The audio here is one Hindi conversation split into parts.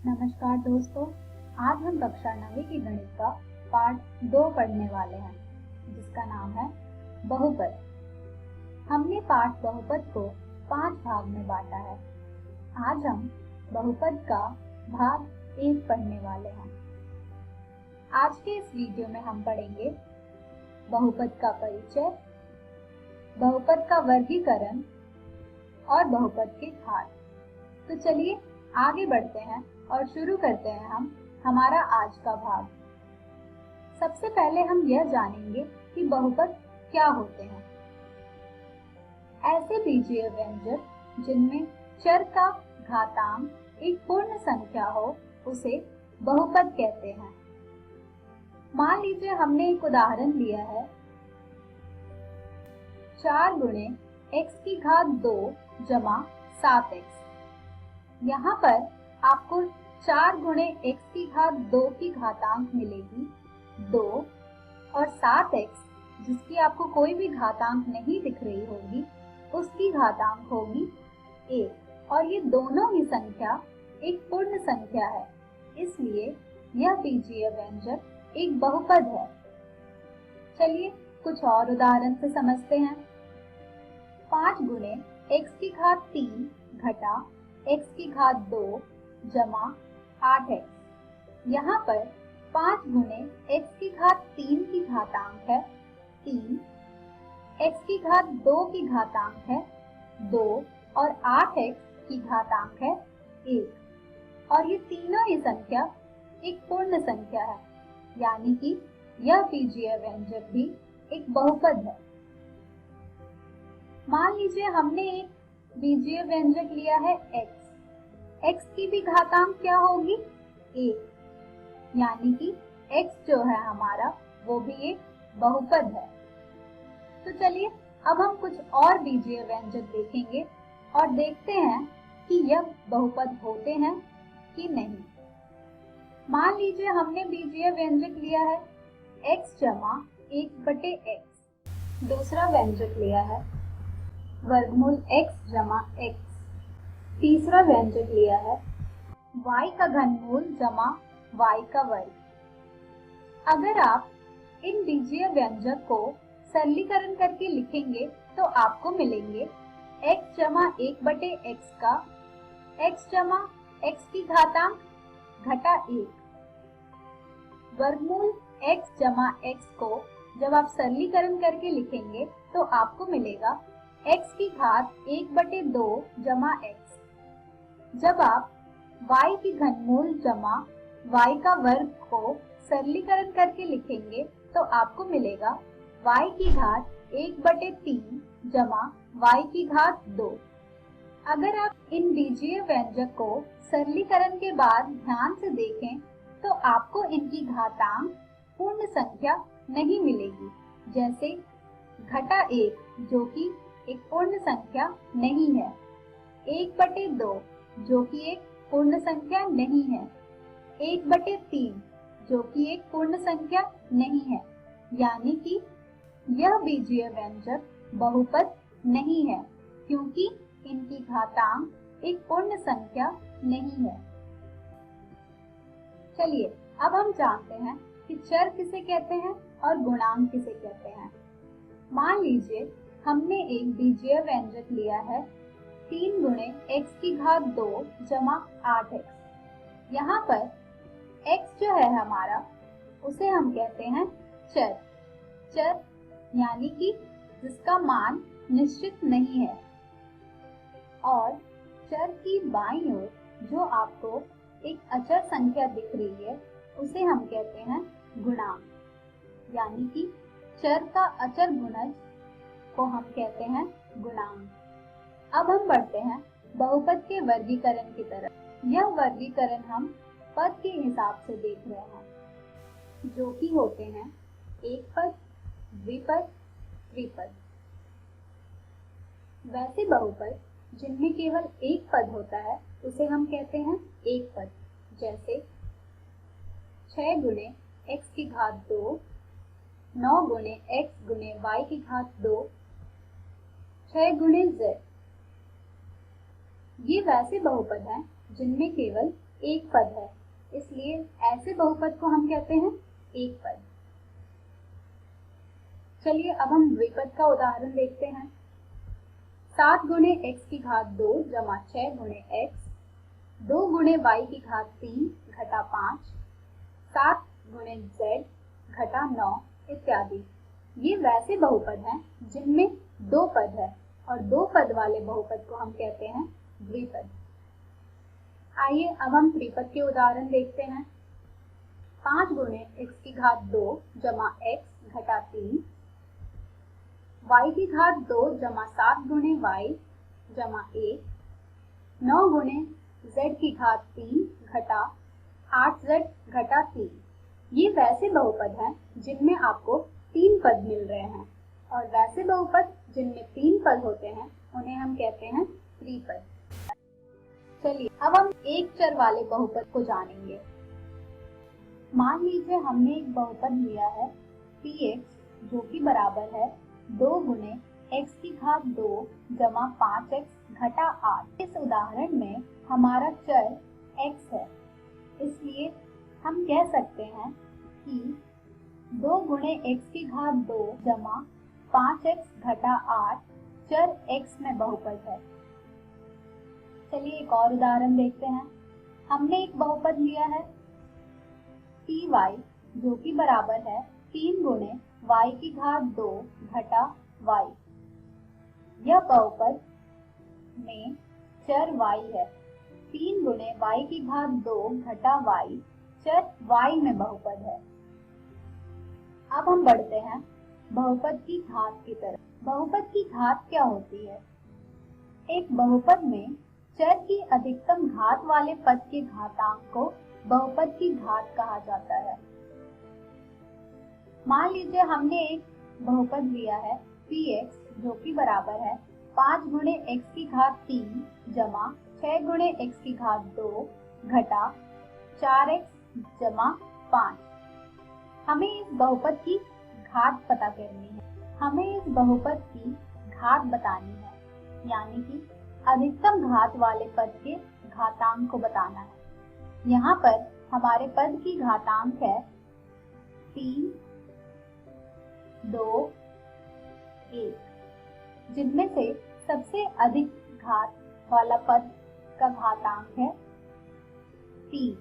नमस्कार दोस्तों, आज हम कक्षा 9वीं की गणित का पाठ 2 पढ़ने वाले हैं, जिसका नाम है बहुपद। हमने पाठ बहुपद को 5 भाग में बांटा है। आज हम बहुपद का भाग 1 पढ़ने वाले हैं। आज के इस वीडियो में हम पढ़ेंगे बहुपद का परिचय, बहुपद का वर्गीकरण और बहुपद के घात। तो चलिए आगे बढ़ते हैं और शुरू करते हैं हम हमारा आज का भाग। सबसे पहले हम यह जानेंगे कि बहुपद क्या होते हैं। ऐसे बीजीय व्यंजक जिनमें चर का घातांक एक पूर्ण संख्या हो उसे बहुपद कहते हैं। मान लीजिए हमने एक उदाहरण लिया है 4 गुणे x की घात 2 जमा 7x। यहाँ पर आपको 4 गुणे x की घात 2 की घातांक मिलेगी 2 और 7x जिसकी आपको कोई भी घातांक नहीं दिख रही होगी उसकी घातांक होगी 1 और ये दोनों ही संख्या एक पूर्ण संख्या है, इसलिए यह बीजीय व्यंजक एक बहुपद है। चलिए कुछ और उदाहरण से समझते हैं। 5 गुणे x की घात 3 घटा x की घात 2 जमा 8x। यहाँ पर 5 गुणे x की घात 3 की घातांक है 3, x की घात 2 की घातांक है 2 और 8x की घातांक है 1 और ये तीनों ही संख्या एक पूर्ण संख्या है, यानी कि यह बीजीय व्यंजक भी एक बहुपद है। मान लीजिए हमने एक बीजीय व्यंजक लिया है x की भी घातांक क्या होगी 1, यानी कि x जो है हमारा वो भी एक बहुपद है। तो चलिए अब हम कुछ और बीजीय व्यंजक देखेंगे और देखते हैं कि यह बहुपद होते हैं कि नहीं। मान लीजिए हमने बीजीय व्यंजक लिया है x जमा 1/x। दूसरा व्यंजक लिया है वर्गमूल x जमा x। तीसरा व्यंजक लिया है y का घनमूल जमा y का वर्ग। अगर आप इन बीजीय व्यंजक को सरलीकरण करके लिखेंगे तो आपको मिलेंगे x जमा 1/x का x जमा x की घातांक घटा 1। वर्गमूल x जमा x को जब आप सरलीकरण करके लिखेंगे तो आपको मिलेगा x की घात 1/2 जमा x। जब आप y की घनमूल जमा y का वर्ग को सरलीकरण करके लिखेंगे तो आपको मिलेगा y की घात 1/3 जमा y की घात 2। अगर आप इन बीजीय व्यंजक को सरलीकरण के बाद ध्यान से देखें तो आपको इनकी घातांक पूर्ण संख्या नहीं मिलेगी, जैसे घटा 1 जो कि एक पूर्ण संख्या नहीं है, 1/2 जो कि एक पूर्ण संख्या नहीं है, 1/3 जो कि एक पूर्ण संख्या नहीं है, यानी कि यह बीजीय व्यंजक बहुपद नहीं है क्योंकि इनकी घातांक एक पूर्ण संख्या नहीं है। चलिए अब हम जानते हैं कि चर किसे कहते हैं और गुणांक किसे कहते हैं। मान लीजिए हमने एक बीजीय व्यंजक लिया है 3 गुणे x की घात 2 जमा 8x। यहाँ पर x जो है हमारा उसे हम कहते हैं चर यानी कि जिसका मान निश्चित नहीं है, और चर की बाईं ओर जो आपको एक अचर संख्या दिख रही है उसे हम कहते हैं गुणांक, यानी कि चर का अचर गुणज को हम कहते हैं गुणांक। अब हम बढ़ते हैं बहुपद के वर्गीकरण की तरफ। यह वर्गीकरण हम पद के हिसाब से देख रहे हैं, जो कि होते हैं एक पद, द्विपद, त्रिपद। वैसे बहुपद जिनमें केवल एक पद होता है उसे हम कहते हैं एक पद, जैसे 6 गुणे x की घात 2, 9 गुणे x गुणे y की घात 2, 6 गुणे z। ये वैसे बहुपद हैं जिनमें केवल एक पद है, इसलिए ऐसे बहुपद को हम कहते हैं एक पद। चलिए अब हम द्विपद का उदाहरण देखते हैं। 7 गुणे x की घात 2 जमा 6 गुणे x, 2 गुणे y की घात 3 घटा 5, 7 गुणे z घटा 9 इत्यादि। ये वैसे बहुपद हैं जिनमें दो पद है और दो पद वाले बहुपद को हम कहते हैं द्विपद। आइए अब हम त्रिपद के उदाहरण देखते हैं। 5 गुणे x की घात 2 जमा x घटा 3, y की घात 2 जमा 7 गुणे y जमा 1, 9 गुणे z की घात 3 घटा 8z घटा 3। ये वैसे बहुपद हैं जिनमें आपको 3 पद मिल रहे हैं और वैसे बहुपद जिनमें 3 पद होते हैं उन्हें हम कहते हैं त्रिपद। चलिए अब हम एक चर वाले बहुपद को जानेंगे। मान लीजिए हमने एक बहुपद लिया है px जो कि बराबर है 2 गुणे x की घात 2 जमा 5x घटा 8। इस उदाहरण में हमारा चर x है, इसलिए हम कह सकते हैं कि 2 गुणे x की घात 2 जमा 5x घटा 8 चर x में बहुपद है। चलिए एक और उदाहरण देखते हैं। हमने एक बहुपद लिया है py जो कि बराबर है 3 गुणे y की घात 2 घटा y। यह बहुपद में चर y है। 3 गुणे y की घात 2 घटा y चर y में बहुपद है। अब हम बढ़ते हैं बहुपद की घात की तरफ। बहुपद की घात क्या होती है? एक बहुपद में चर की अधिकतम घात वाले पद के घातांक को बहुपद की घात कहा जाता है। मान लीजिए हमने एक बहुपद लिया है px जो कि बराबर है 5 गुणे x की घात 3 जमा 6 गुणे x की घात 2 घटा 4x जमा 5। हमें इस बहुपद की घात पता करनी है। हमें इस बहुपद की घात बतानी है, यानी कि अधिकतम घात वाले पद के घातांक को बताना है। यहाँ पर हमारे पद की घातांक है 3, 2, 1, जिनमें से सबसे अधिक घात वाला पद का घातांक है 3,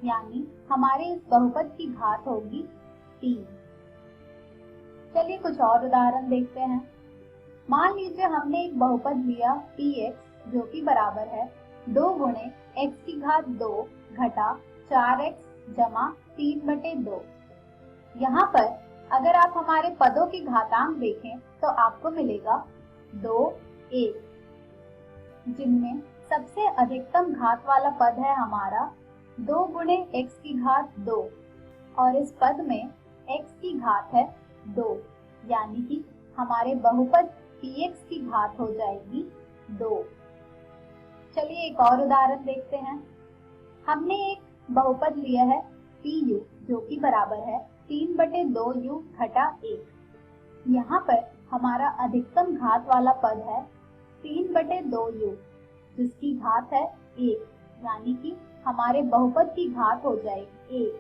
यानी हमारे इस बहुपद की घात होगी 3। चलिए कुछ और उदाहरण देखते हैं। मान लीजिए हमने एक बहुपद लिया px जो कि बराबर है 2 गुणे x की घात 2 घटा 4x जमा 3/2। यहाँ पर अगर आप हमारे पदों के घातांक देखें तो आपको मिलेगा 2, 1, जिनमें सबसे अधिकतम घात वाला पद है हमारा 2 गुणे x की घात 2 और इस पद में x की घात है 2, यानी कि हमारे बहुपद px की घात हो जाएगी 2। चलिए एक और उदाहरण देखते हैं। हमने एक बहुपद लिया है pu जो कि बराबर है 3/2u घटा 1। यहाँ पर हमारा अधिकतम घात वाला पद है 3/2u जिसकी घात है 1, यानी कि हमारे बहुपद की घात हो जाएगी 1।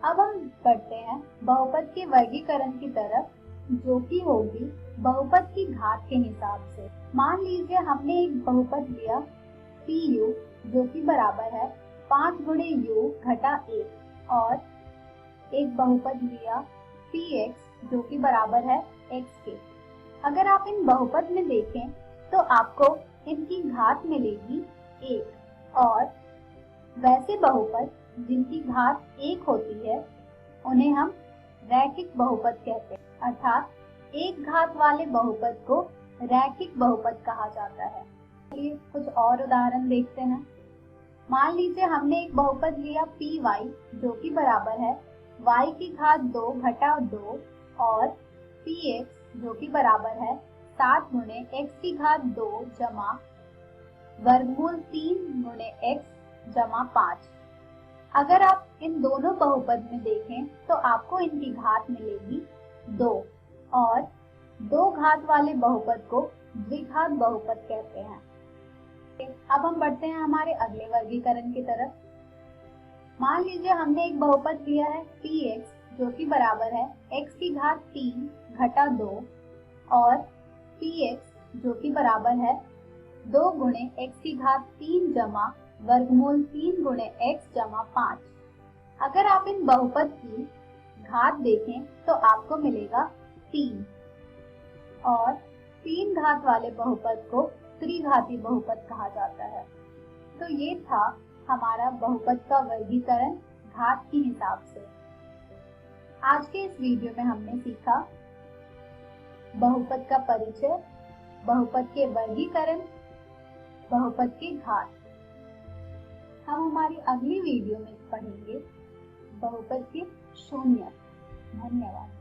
अब हम बढ़ते हैं बहुपद के वर्गीकरण की तरफ, जो कि होगी बहुपद की घात के हिसाब से। मान लीजिए हमने एक बहुपद लिया pu जो कि बराबर है 5 गुणे u घटा 1 और एक बहुपद लिया px जो कि बराबर है x के। अगर आप इन बहुपद में देखें तो आपको इनकी घात मिलेगी 1 और वैसे बहुपद जिनकी घात 1 होती है उन्हें हम रैखिक बहुपद कहते हैं, अर्थात एक घात वाले बहुपद को रैखिक बहुपद कहा जाता है। चलिए कुछ और उदाहरण देखते हैं। मान लीजिए हमने एक बहुपद लिया py जो कि बराबर है y की घात 2 घटा 2 और px जो कि बराबर है 7 गुणे x की घात 2 जमा वर्गमूल 3 गुणे x जमा 5। अगर आप इन दोनों बहुपद में देखें तो आपको इनकी घात मिलेगी 2 और 2 घात वाले बहुपद को द्विघात बहुपद कहते हैं। अब हम बढ़ते हैं हमारे अगले वर्गीकरण की तरफ। मान लीजिए हमने एक बहुपद लिया है px जो कि बराबर है x की घात 3 घटा 2 और px जो कि बराबर है 2 गुणे x की घात 3 जमा वर्गमूल 3 गुणे x जमा 5। अगर आप इन बहुपद की घात देखें तो आपको मिलेगा 3 और 3 घात वाले बहुपद को त्रिघाती बहुपद कहा जाता है। तो ये था हमारा बहुपद का वर्गीकरण घात के हिसाब से। आज के इस वीडियो में हमने सीखा बहुपद का परिचय, बहुपद के वर्गीकरण, बहुपद के घात। हम हमारी अगली वीडियो में पढ़ेंगे बहुपद के शून्य। धन्यवाद।